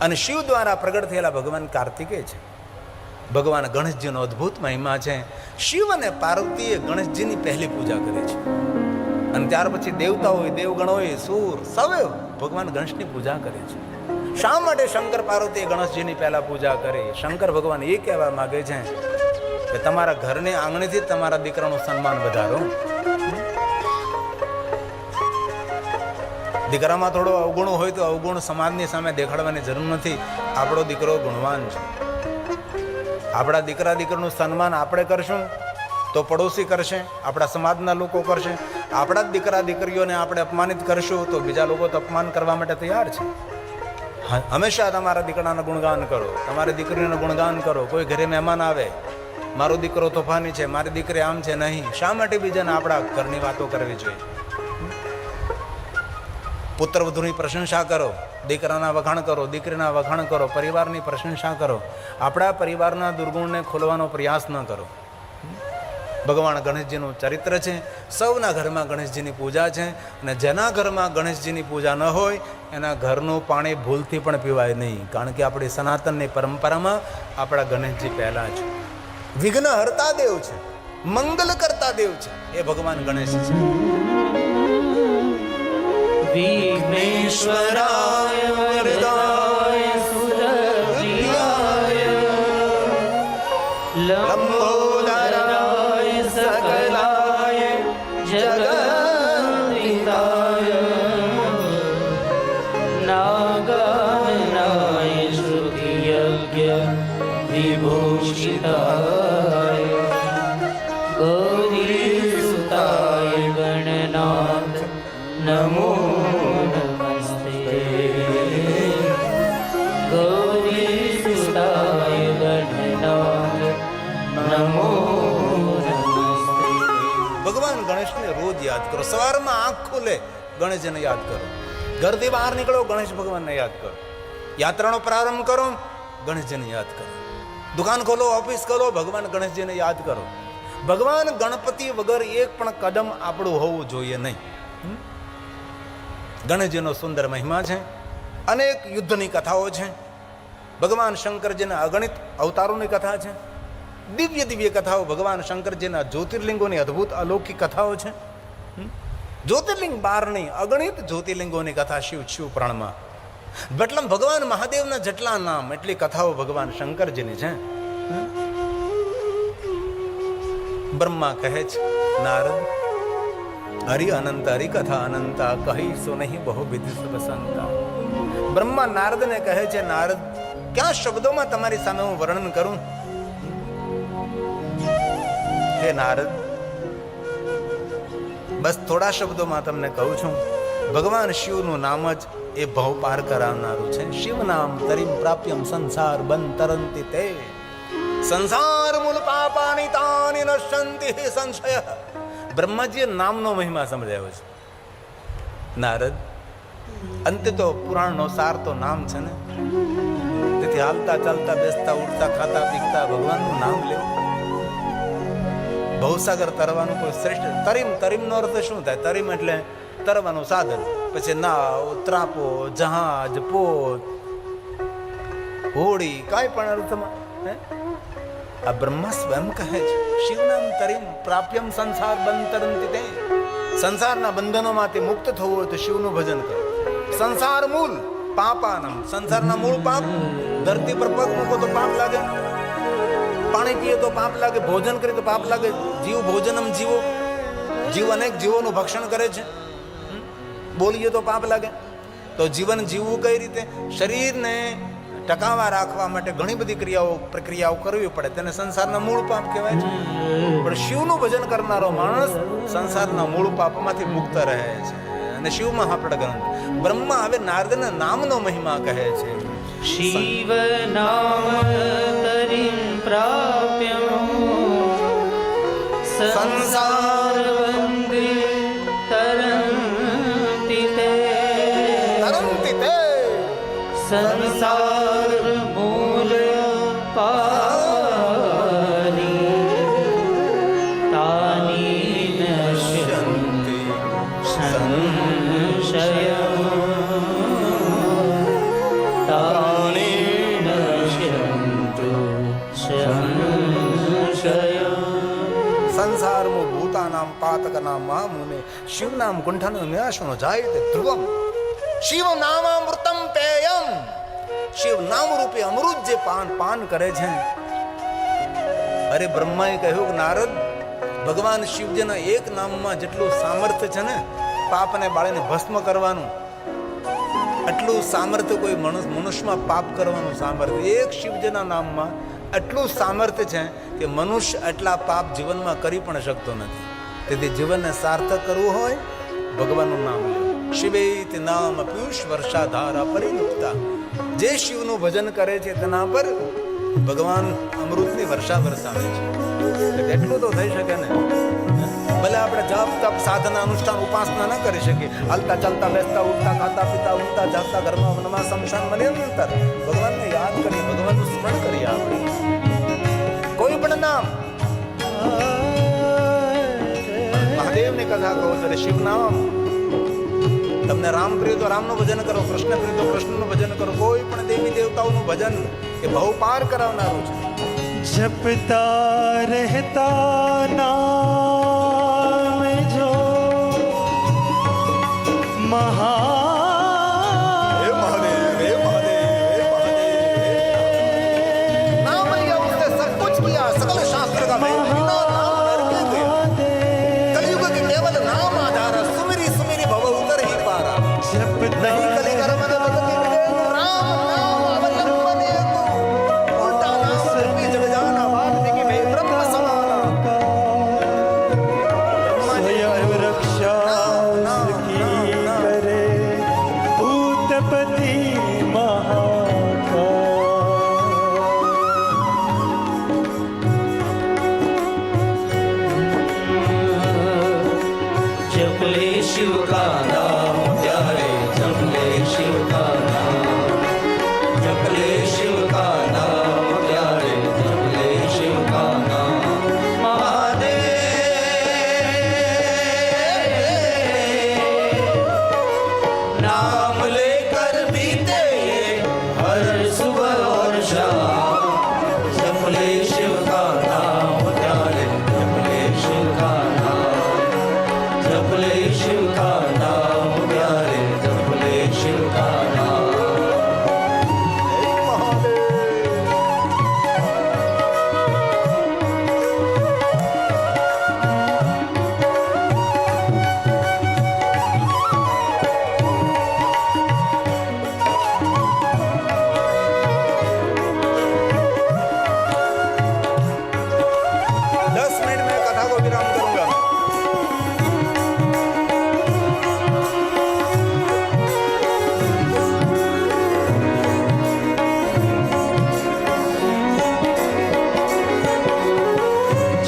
અને શિવ દ્વારા પ્રગટ થયેલા ભગવાન કાર્તિકેય છે. ભગવાન ગણેશજીનો અદ્ભુત મહિમા છે. શિવ અને પાર્વતીએ ગણેશજીની પહેલી પૂજા કરી છે અને ત્યાર પછી દેવતાઓ હોય, દેવગણ હોય, સૂર સૌએ ભગવાન ગણેશની પૂજા કરી છે. શા માટે શંકર પાર્વતીએ ગણેશજીની પહેલા પૂજા કરી? શંકર ભગવાન એ કહેવા માંગે છે કે તમારા ઘરની આંગણેથી તમારા દીકરાનું સન્માન વધારો. દીકરામાં થોડો અવગુણ હોય તો અવગુણ સમાજની સામે દેખાડવાની જરૂર નથી. આપણો દીકરો ગુણવાન છે. આપણા દીકરા દીકરીનું સન્માન આપણે કરશું તો પડોશી કરશે, આપણા સમાજના લોકો કરશે. આપણા જ દીકરા દીકરીઓને આપણે અપમાનિત કરશું તો બીજા લોકો તો અપમાન કરવા માટે તૈયાર છે. હંમેશા તમારા દીકરાનું ગુણગાન કરો, તમારી દીકરીનું ગુણગાન કરો. કોઈ ઘરે મહેમાન આવે, મારો દીકરો તોફાની છે, મારી દીકરી આમ છે, નહીં. શા માટે બીજાને આપણા ઘરની વાતો કરવી જોઈએ? પુત્ર વધુની પ્રશંસા કરો, દીકરાના વખાણ કરો, દીકરીના વખાણ કરો, પરિવારની પ્રશંસા કરો. આપણા પરિવારના દુર્ગુણને ખોલવાનો પ્રયાસ ન કરો. ભગવાન ગણેશજીનું ચરિત્ર છે. સૌના ઘરમાં ગણેશજીની પૂજા છે અને જેના ઘરમાં ગણેશજીની પૂજા ન હોય એના ઘરનું પાણી ભૂલથી પણ પીવાય નહીં. કારણ કે આપણી સનાતનની પરંપરામાં આપણા ગણેશજી પહેલા છે. વિઘ્ન હરતા દેવ છે, મંગલ કરતા દેવ છે, એ ભગવાન ગણેશ છે. વિઘ્નેશ્વરાય વરદાય સુરપ્રિયાય લંબોદરાય સકલાય જગદિતાય નાગાનનાય શ્રુતિયજ્ઞ વિભૂષિતાય ગૌરીસુતાય ગણનાથ નમો નમસ્તે. ગૌરીસુતાય ગણનાથ નમો નમસ્તે. ભગવાન ગણેશને રોજ યાદ કરો. સવારમાં આંખ ખુલે ગણેશજીને યાદ કરો. ઘરથી બહાર નીકળો ગણેશ ભગવાનને યાદ કરો. યાત્રાનો પ્રારંભ કરો ગણેશજીને યાદ કરો. દુકાન ખોલો, ઓફિસ ખોલો, ભગવાન ગણેશજીને યાદ કરો. ભગવાન ગણપતિ વગર એક પણ કદમ આપણું હોવું જોઈએ નહીં. ગણેશજીનો સુંદર મહિમા છે. અનેક યુદ્ધની કથાઓ છે. ભગવાન શંકરજીના અગણિત અવતારોની કથા છે. દિવ્ય દિવ્ય કથાઓ. ભગવાન શંકરજીના જ્યોતિર્લિંગોની અદ્ભુત અલૌકિક કથાઓ છે. જ્યોતિર્લિંગ 12 નહીં, અગણિત જ્યોતિર્લિંગોની કથા શિવ પુરાણમાં. મતલબ ભગવાન મહાદેવના જેટલા નામ એટલી કથાઓ ભગવાન શંકરજીની છે. બ્રહ્મા કહે છે નારદ હરિ અનંત હરિ કથા અનંતા કહી સો નહીં બહુ વિધિ સંતા. બ્રહ્મા નારદને કહે છે નારદ ક્યાં શબ્દોમાં તમારી સામે હું વર્ણન કરું? હે નારદ બસ થોડા શબ્દોમાં તમને કહું છું. ભગવાન શિવનું નામ જ એ ભવ પાર કરાવનારું છે. શિવ નામ તરીમ પ્રાપ્યમ સંસાર બંતરંતિ તે સંસાર મૂળ પાપાની તાની નશ્યંતિ સંશય. બ્રહ્માજીએ નામનો મહિમા સમજાવ્યો છે. નારદ અંતે તો પુરાણનો સાર તો નામ છે ને. તેથી હાલતા ચાલતા બેસતા ઉઠતા ખાતા પીતા ભગવાનનું નામ લેવું. ભવસાગર તરવાનું કોઈ શ્રેષ્ઠ. તરીમનો અર્થ શું થાય? તરીમ એટલે તરવાનું સાધન. પછી નાવ, ત્રાપો, જહાજ, પોત, હોડી, કાંઈ પણ અર્થમાં. આ બ્રહ્મા સ્વયં કહે છે શિવ નામ તરીમ પ્રાપ્યમ સંસાર બંતરંતિ તે. સંસારના બંધનોમાંથી મુક્ત થવું હોય તો શિવનું ભજન કરો. સંસાર મૂળ પાપાનમ. સંસારના મૂળ પાપ. ધરતી પર પગ મૂકો તો પાપ લાગે, પાણી પીએ તો પાપ લાગે, ભોજન કરીએ તો પાપ લાગે. જીવ ભોજનમ જીવો. જીવ અનેક જીવોનું ભક્ષણ કરે છે. બોલીએ તો પાપ લાગે. તો જીવન જીવવું કઈ રીતે? શરીરને ટકાવા રાખવા માટે ઘણી બધી પ્રક્રિયાઓ કરવી પડે. તેને સંસારના મૂળ પાપ કહેવાય છે. પણ શિવનું ભજન કરનારો માણસ સંસારના મૂળ પાપમાંથી મુક્ત રહે છે. અને શિવ મહાપ્રદ ગ્રંથ બ્રહ્મા હવે નારદના નામનો મહિમા કહે છે. શિવ નામ તરીમ પ્રાપ્યમ સંસાર બંદે તરંતિ તે. સંસાર મૂલ પાની તાની નશ્યંતિ સંશય તાની પાતકના મુને શિવ નામ ગુંઠન ન્યાસનો જાય તે ધ્રુવમ શિવ નામામૃતમ પેયમ શિવ નામ રૂપે અમૃત જે પાન કરે છે. અરે બ્રહ્માએ કહ્યું કે નારદ ભગવાન શિવજીના એક નામમાં જેટલું સામર્થ્ય છે ને પાપને બાળીને ભસ્મ કરવાનું, આટલું સામર્થ્ય કોઈ મનુષ્યમાં પાપ કરવાનું સામર્થ્ય એક શિવજીના નામમાં આટલું સામર્થ્ય છે કે મનુષ્ય આટલા પાપ જીવનમાં કરી પણ શકતો નથી. તેથી જીવનને સાર્થક કરવું હોય ભગવાનનું નામ લો. શિવેતિ નામ પિયુષ વર્ષાધારા પરિલુપ્તા. જે શિવનું ભજન કરે છે તેના પર ભગવાન અમૃતની વર્ષા વરસાવે છે. એટલું તો થઈ શકે ને. ભલે આપણે જપ તપ સાધના અનુષ્ઠાન ઉપાસના ન કરી શકીએ, હાલતા ચાલતા બેસતા ઉઠતા ખાતા પીતા ઉઠતા જાગતા ઘરમાં વનમાં શમશાન નિરંતર ભગવાનને યાદ કરીએ, ભગવાનનું સ્મરણ કરીએ. આપણે કોઈ પણ નામ મહાદેવની કથા કહો ત્યારે શિવ નામ. તમને રામ પ્રિય તો રામનું ભજન કરો, કૃષ્ણ પ્રિય તો કૃષ્ણનું ભજન કરો. કોઈ પણ દેવી દેવતાઓનું ભજન એ બહુ પાર કરાવનારું છે. जपता रहता नाम जो नाम लिया उसने सब कुछ किया, सकल शास्त्र का बिना नाम नरके गया. कलयुग के केवल नाम आधारा, सुमिरी सुमिरी भव उतर ही पारा. नहीं कली कर्म न भगति मिले तो राम नाम अवलंबन हेतु. उल्टा नाम भी जग जाना बात देखी मैं ब्रह्म समाना. स्वयं रक्षा की करे भूतपति महाकाल. जप ले शिव का नाम प्यारे, जप ले शिव का नाम, जप ले शिव का नाम प्यारे, जप ले शिव का नाम. महादेव नाम लेकर बीते हर सुबह और शाम. जप ले शिव का नाम प्यारे, जप ले शिव का नाम, जप ले शिव का नाम प्यारे, जप ले शिव का नाम. दस मिनट में कथा को विराम करूंगा.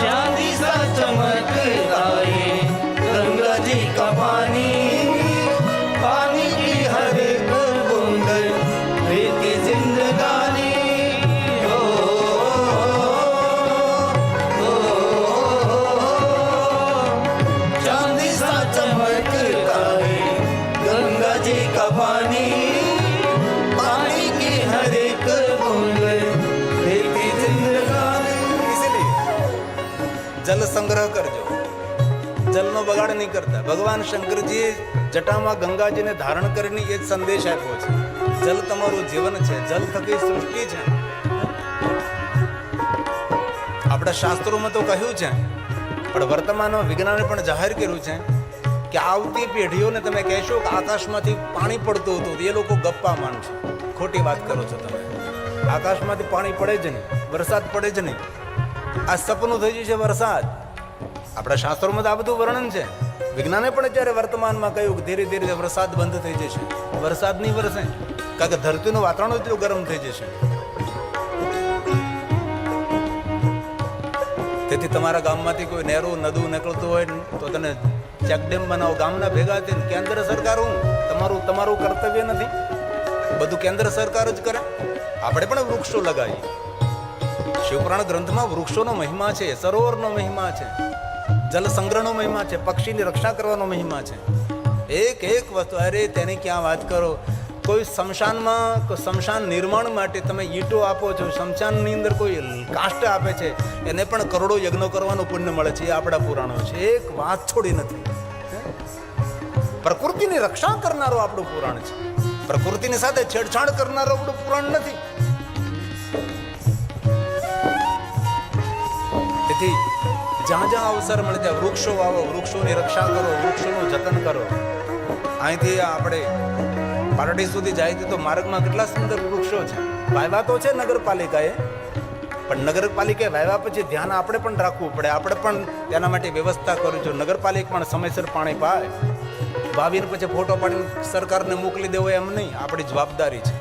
चांदी सा चमकता ये गंगा जी का पानी, पानी की हर एक बूंद लेती जिंदगानी. ओ, ओ, चांदी सा चमकता है गंगा जी का पानी, पानी की हर एक बूंद लेती जिंदगानी. इसीलिए जल संग्रह करજો. જલનો બગાડ નહીં કરતા. ભગવાન શંકરજીએ જટામાં ગંગાજીને ધારણ કરીને એ જ સંદેશ આપ્યો છે. જલ તમારું જીવન છે, જલ થકી સૃષ્ટિ છે. આપણા શાસ્ત્રોમાં તો કહ્યું છે, પણ વર્તમાનમાં વિજ્ઞાને પણ જાહેર કર્યું છે કે આવતી પેઢીઓને તમે કહેશો કે આકાશમાંથી પાણી પડતું હતું, એ લોકો ગપ્પા માનશે. ખોટી વાત કરો છો તમે. આકાશમાંથી પાણી પડે જ નહીં, વરસાદ પડે જ નહીં. આ સપનું થઈ જશે વરસાદ. આપણા શાસ્ત્રોમાં તો આ બધું વર્ણન છે. વિજ્ઞાને પણ અત્યારે વર્તમાનમાં કહ્યું કે ધીરે ધીરે વરસાદ બંધ થઈ જશે, વરસાદ નહીં વરસે, કારણ કે ધરતીનું વાતાવરણ એટલું ગરમ થઈ જશે. તેથી તમારા ગામમાંથી કોઈ નહેરું નદું નીકળતું હોય તો તને ચેકડેમ બનાવો. ગામના ભેગા થઈને કેન્દ્ર સરકાર તમારું કર્તવ્ય નથી, બધું કેન્દ્ર સરકાર જ કરે. આપણે પણ વૃક્ષો લગાવીએ. શિવપુરાણ ગ્રંથમાં વૃક્ષોનો મહિમા છે, સરોવરનો મહિમા છે, જલ સંગ્રહનો મહિમા છે, પક્ષીની રક્ષા કરવાનો મહિમા છે. એક એક વસ્તુ. અરે તેની ક્યાં વાત કરો. કોઈ સ્મશાન નિર્માણ માટે તમે ઈંટો આપો છો, સ્મશાનની અંદર કોઈ કાષ્ટ આપે છે, એને પણ કરોડો યજ્ઞો કરવાનું પુણ્ય મળે છે. એ આપણા પુરાણો છે. એક વાત છોડી નથી. પ્રકૃતિની રક્ષા કરનારો આપણું પુરાણ છે. પ્રકૃતિની સાથે છેડછાડ કરનારો આપણું પુરાણ નથી. તેથી જ્યાં જ્યાં અવસર મળે ત્યાં વૃક્ષો વાવો, વૃક્ષોની રક્ષા કરો, વૃક્ષોનું જતન કરો. અહીંથી આપણે પારડી સુધી જાય તો માર્ગમાં કેટલા સુંદર વૃક્ષો છે. વાવ્યા તો છે નગરપાલિકાએ, પણ નગરપાલિકાએ વાવ્યા પછી ધ્યાન આપણે પણ રાખવું પડે. આપણે પણ તેના માટે વ્યવસ્થા કરવી જોઈએ. નગરપાલિકા પણ સમયસર પાણી પાય. વાવીને પછી ફોટો પાડીને સરકારને મોકલી દેવો એમ નહીં, આપણી જવાબદારી છે.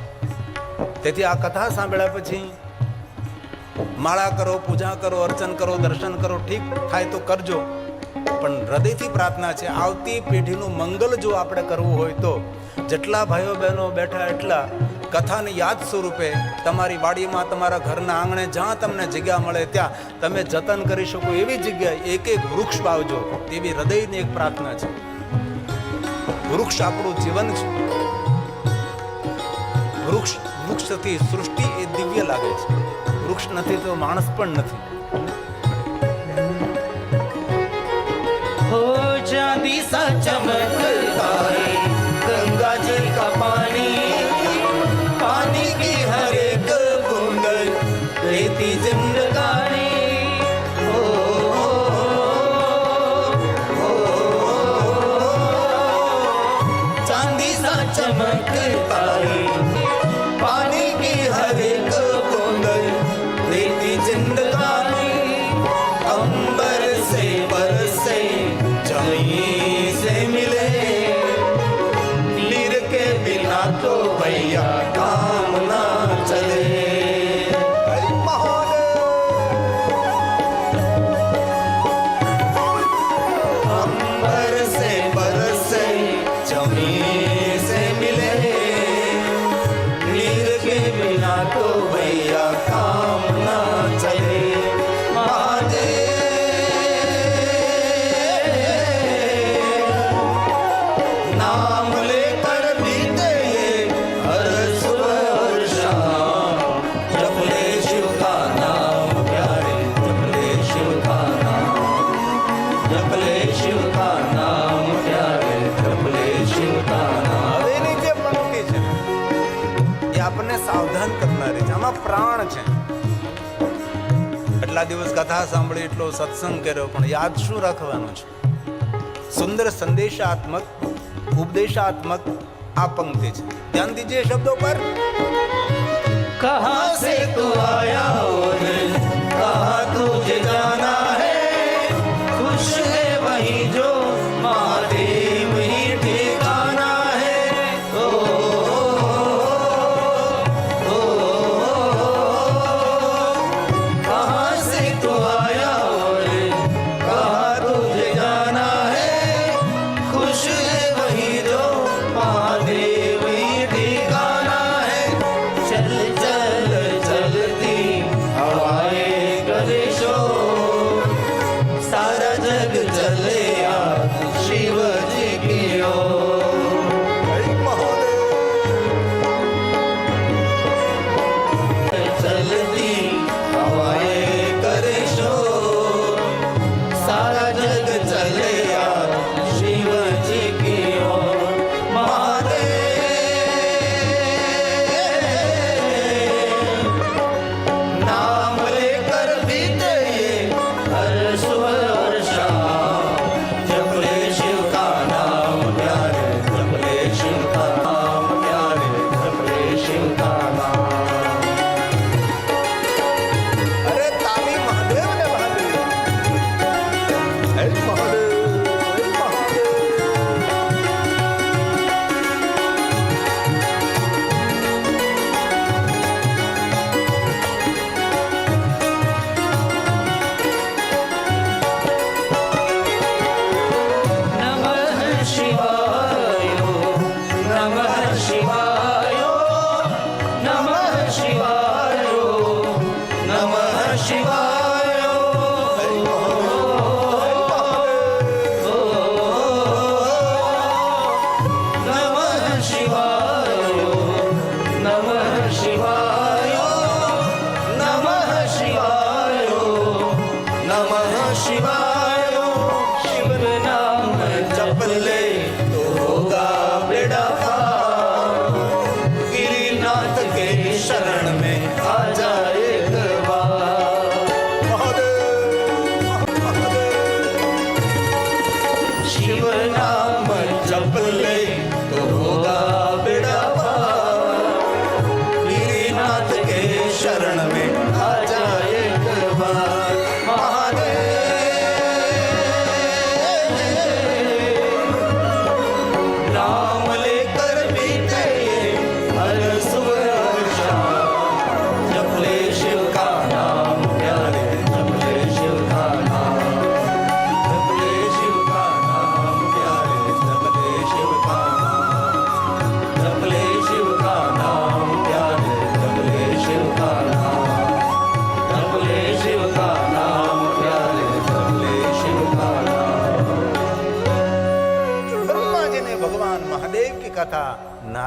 તેથી આ કથા સાંભળ્યા પછી માળા કરો, પૂજા કરો, અર્ચન કરો, દર્શન કરો, ઠીક થાય તો કરજો. પણ હૃદયથી પ્રાર્થના છે, આવતી પેઢીનું મંગલ જો આપણે કરવું હોય તો જેટલા ભાઈઓ બહેનો બેઠા એટલા કથાની યાદ સ્વરૂપે તમારી વાડીમાં, તમારા ઘરના આંગણે, જ્યાં તમને જગ્યા મળે ત્યાં તમે જતન કરી શકો એવી જગ્યાએ એક એક વૃક્ષ વાવજો. તેવી હૃદયની એક પ્રાર્થના છે. વૃક્ષ આપણું જીવન છે. વૃક્ષથી સૃષ્ટિ એ દિવ્ય લાગે છે. વૃક્ષ નથી તો માણસ પણ નથી. हो चांदी सा चमकता है गंगा जी का पानी, पानी की हर एक बूंद रहती जिंदगानी. हो चांदी सा चमकता है पानी की हर एक बूंद रहती जिंदगानी. अंबर से बरसे जमीन से मिले, नीर के बिना तो भैया काम ना चले. अंबर से बरसे जमीन से मिले, नीर के बिना तो भैया काम ना चले. नाम लेकर बीते ये हर सुबह और शाम, जप ले शिव का नाम प्यारे, जप ले शिव का नाम, जप ले शिव का नाम प्यारे, जप ले शिव का नाम. હવેની જે પંક્તિ છે એ આપણને સાવધાન કરનારી છે. આમાં પ્રાણ છે. એટલા દિવસ કથા સાંભળી, એટલો સત્સંગ કર્યો, પણ યાદ શું રાખવાનું છે? સુંદર સંદેશાત્મક, ઉપદેશાત્મક આ પંક્તિ છે. ધ્યાન દીजिए શબ્દો પર. कहाँ से तू आया और कहाँ तुझे जाना है, खुश है वही जो महादेव ही ठिकाना है. ओ, कहाँ से तू आया और कहाँ तुझे जाना है, खुश है वही जो महादेव ही ठिकाना है. चल चल चलती हवाएं करे शोर,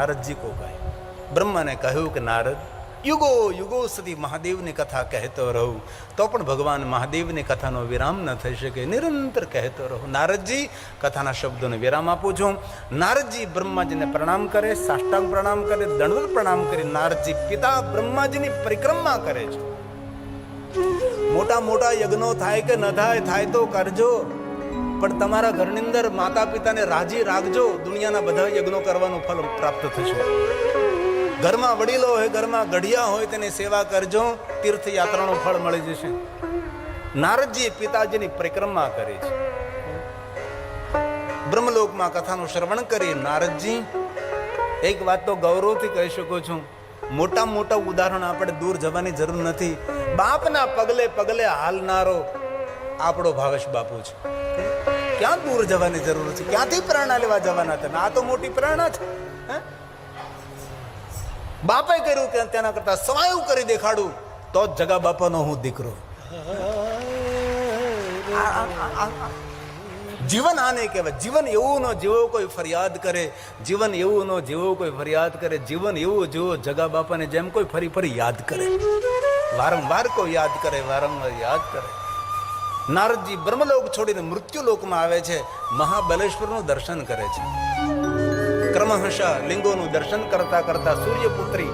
नारद जी को कहे ब्रह्मा ने કહ્યું કે નારદ યુગો યુગો સુધી મહાદેવની કથા કહેતો રહું તો પણ ભગવાન મહાદેવની કથાનો વિરામ ન થઈ શકે, નિરંતર કહેતો રહું. નારદજી કથાના શબ્દોને વિરામ આપું છું. નારદજી બ્રહ્માજીને પ્રણામ કરે, સાષ્ટાંગ પ્રણામ કરે, દંડવત પ્રણામ કરી નારદજી પિતા બ્રહ્માજીની પરિક્રમા કરે છે. મોટા મોટા યજ્ઞો થાય કે ન થાય, થાય તો કરજો, પણ તમારા ઘરની અંદર માતા પિતાને રાજી રાખજો. દુનિયાના બધા યજ્ઞો કરવાનું ફળ પ્રાપ્ત થશે. ઘરમાં વડીલો હોય, ઘરમાં ગઢિયા હોય, તેની સેવા કરજો, તીર્થયાત્રાનું ફળ મળી જશે. નારદજી પિતાજીની પરિક્રમા કરી છે. બ્રહ્મલોકમાં કથાનું શ્રવણ કરી નારદજી, એક વાત તો ગૌરવથી કહી શકું છું, મોટા મોટા ઉદાહરણ આપણે દૂર જવાની જરૂર નથી. બાપના પગલે પગલે હાલનારો આપણો ભાવેશ બાપુ છે. ક્યાં દૂર જવાની જરૂર છે? ક્યાંથી પ્રેરણા લેવા જવાના તમે? આ તો મોટી પ્રેરણા છે. બાપે કર્યું કે તેના કરતા સવાયું કરી દેખાડું તો જ જગા બાપાનો હું દીકરો. જીવન આને કહેવાય. જીવન એવું ન જીવો કોઈ ફરિયાદ કરે, જીવન એવું ન જીવો કોઈ ફરિયાદ કરે, જીવન એવું જીવો જગા બાપાને જેમ કોઈ ફરી ફરી યાદ કરે, વારંવાર કોઈ યાદ કરે, વારંવાર યાદ કરે. નારદજી બ્રહ્મલોક છોડીને મૃત્યુલોકમાં આવે છે, મહાબલેશ્વરનું દર્શન કરે છે. ક્રમશઃ લિંગોનું દર્શન કરતા કરતા સૂર્યપુત્રી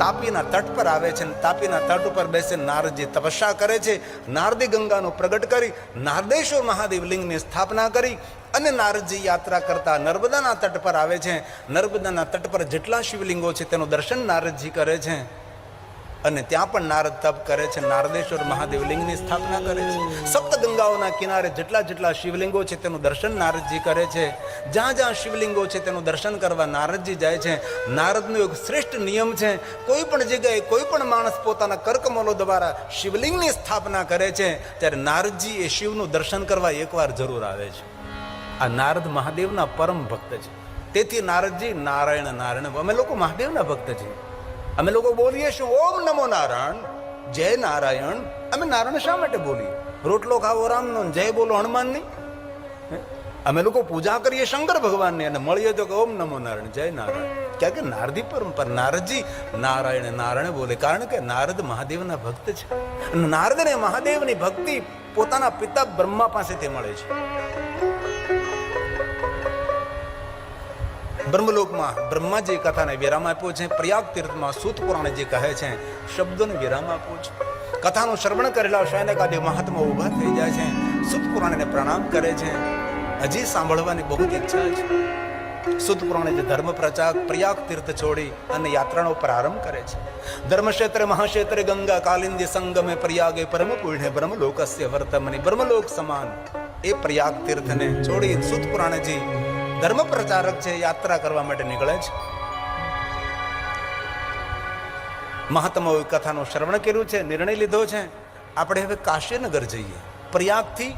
તાપીના તટ પર આવે છે. તાપીના તટ ઉપર બેસે નારદજી તપસ્યા કરે છે. નારદી ગંગાનું પ્રગટ કરી નારદેશ્વર મહાદેવ લિંગની સ્થાપના કરી અને નારદજી યાત્રા કરતા નર્મદાના તટ પર આવે છે. નર્મદાના તટ પર જેટલા શિવલિંગો છે તેનું દર્શન નારદજી કરે છે અને ત્યાં પણ નારદ તપ કરે છે. નારદેશ્વર મહાદેવ લિંગની સ્થાપના કરે છે. સપ્ત ગંગાઓના કિનારે જેટલા જેટલા શિવલિંગો છે તેનું દર્શન નારદજી કરે છે. જ્યાં જ્યાં શિવલિંગો છે તેનું દર્શન કરવા નારદજી જાય છે. નારદનો એક શ્રેષ્ઠ નિયમ છે, કોઈ પણ જગ્યાએ કોઈ પણ માણસ પોતાના કર્કમલો દ્વારા શિવલિંગની સ્થાપના કરે છે ત્યારે નારદજી એ શિવનું દર્શન કરવા એકવાર જરૂર આવે છે. આ નારદ મહાદેવના પરમ ભક્ત છે. તેથી નારદજી નારાયણ નારાયણ. અમે લોકો મહાદેવના ભક્ત છીએ. અમે લોકો બોલીએ શું? ઓમ નમો નારાયણ, જય નારાયણ. અમે નારાયણ શા માટે બોલીએ? રોટલો ખાવો રામનો, જય બોલો હનુમાનની. અમે લોકો પૂજા કરીએ શંકર ભગવાનની અને મળીએ તો કે ઓમ નમો નારાયણ, જય નારાયણ. ક્યાં કે નારદી પરંપરા. નારદજી નારાયણ નારાયણ બોલે, કારણ કે નારદ મહાદેવના ભક્ત છે. નારદને મહાદેવની ભક્તિ પોતાના પિતા બ્રહ્મા પાસેથી મળે છે. બ્રહ્મલોકમાં બ્રહ્માજી કથાને વિરામ આપ્યો છે. પ્રયાગ તીર્થમાં સૂત પુરાણજી કહે છે શબ્દોને વિરામ આપો છે. કથાનું શ્રવણ કરેલા શયનકાદી મહાત્મા ઉભા થઈ જાય છે, સૂત પુરાણને પ્રણામ કરે છે. હજી સાંભળવાની બહુ જ ઈચ્છા છે. સૂત પુરાણજી ધર્મ પ્રચાર પ્રયાગ તીર્થ છોડી અને યાત્રાનો પ્રારંભ કરે છે. ધર્મક્ષેત્રે મહાક્ષેત્રે ગંગા કાલિંદી સંગમે પ્રયાગે પરમ પુણ્ય બ્રહ્મલોકસ્ય વર્તમની. બ્રહ્મલોક સમાન એ પ્રયાગ તીર્થને છોડી સૂત પુરાણજી ધર્મ પ્રચારક છે, યાત્રા કરવા માટે નીકળે છે. મહાત્માઓએ કથાનું શ્રવણ કર્યું છે, નિર્ણય લીધો છે આપણે હવે કાશીનગર જઈએ. પ્રયાગથી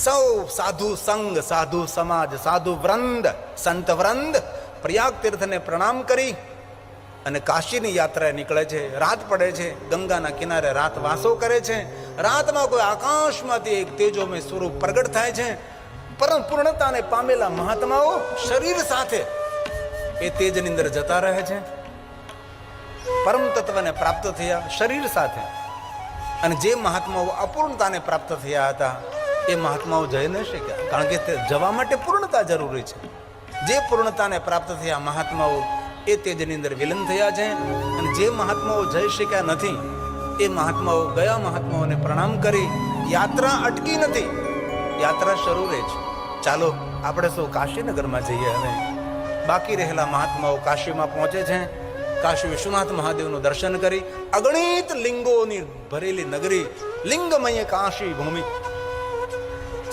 સૌ સાધુ સંઘ, સાધુ સમાજ, સાધુ વૃંદ, સંત વૃંદ પ્રયાગ તીર્થને પ્રણામ કરી અને કાશીની યાત્રાએ નીકળે છે. રાત પડે છે, ગંગાના કિનારે રાત વાસો કરે છે. રાતમાં કોઈ આકાશમાંથી એક તેજોમય સ્વરૂપ પ્રગટ થાય છે. પરમ પૂર્ણતાને પામેલા મહાત્માઓ શરીર સાથે એ તેજની અંદર જતા રહે છે. પરમ તત્વને પ્રાપ્ત થયા શરીર સાથે. અને જે મહાત્માઓ અપૂર્ણતાને પ્રાપ્ત થયા હતા એ મહાત્માઓ જઈ ન શક્યા, કારણ કે તે જવા માટે પૂર્ણતા જરૂરી છે. જે પૂર્ણતાને પ્રાપ્ત થયા મહાત્માઓ એ તેજની અંદર વિલીન થયા છે. અને જે મહાત્માઓ જઈ શક્યા નથી એ મહાત્માઓ ગયા મહાત્માઓને પ્રણામ કરી યાત્રા અટકી નથી, યાત્રા શરૂ રહે છે. ચાલો આપણે સૌ કાશીનગરમાં જઈએ. હવે બાકી રહેલા મહાત્માઓ કાશીમાં પહોંચે છે. કાશી વિશ્વનાથ મહાદેવનું દર્શન કરી અગણિત લિંગોની ભરેલી નગરી લિંગમય કાશી ભૂમિ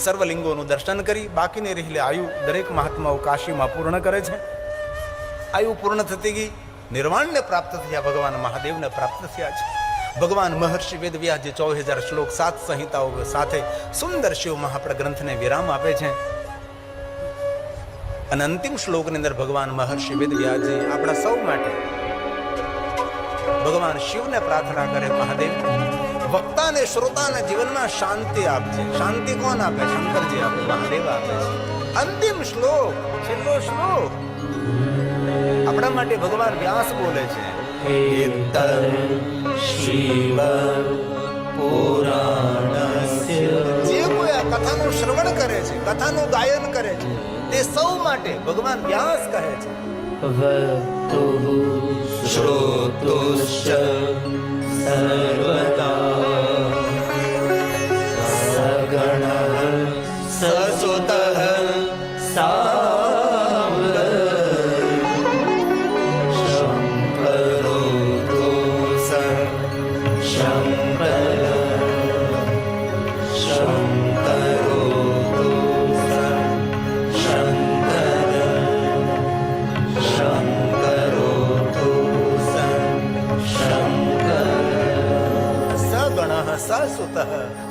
સર્વલિંગોનું દર્શન કરી બાકીની રહેલી આયુ દરેક મહાત્માઓ કાશીમાં પૂર્ણ કરે છે. આયુ પૂર્ણ થતી ગઈ, નિર્વાણને પ્રાપ્ત થયા, ભગવાન મહાદેવને પ્રાપ્ત થયા છે. ભગવાન મહર્ષિ વેદવ્યાસજી 40,000 શ્લોક 7 સંહિતાઓ સાથે સુંદર શિવ મહાપ્ર ગ્રંથને વિરામ આપે છે. અને અંતિમ શ્લોકની અંદર ભગવાન મહર્ષિ વેદવ્યાસજી આપણા સૌ માટે ભગવાન શિવને પ્રાર્થના કરે, મહાદેવ વક્તાને શ્રોતાના જીવનમાં શાંતિ આપજે. શાંતિ કોણ આપે? શંકરજી આપે, મહાદેવ આપે છે. અંતિમ શ્લોક, છેલ્લો શ્લોક. આપણા માટે ભગવાન વ્યાસ બોલે છે એતર શિવ પુરાણસ્ય જે કોઈ આ કથાનું શ્રવણ કરે છે, કથાનું ગાયન કરે છે, તે સૌ માટે ભગવાન વ્યાસ કહે છે વતુઃ શ્રોતુશ્ચ સર્વદા સગણઃ સસુતઃ સામ્બ શંકરો શંકર શંકરો સગણઃ સસુતઃ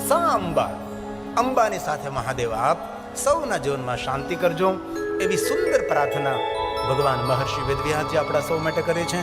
સા અંબા. અંબાની સાથે મહાદેવ આપ સૌના જીવનમાં શાંતિ કરજો, એવી સુંદર પ્રાર્થના ભગવાન મહર્ષિ વેદવ્યાસજી આપણા સૌ માટે કરે છે.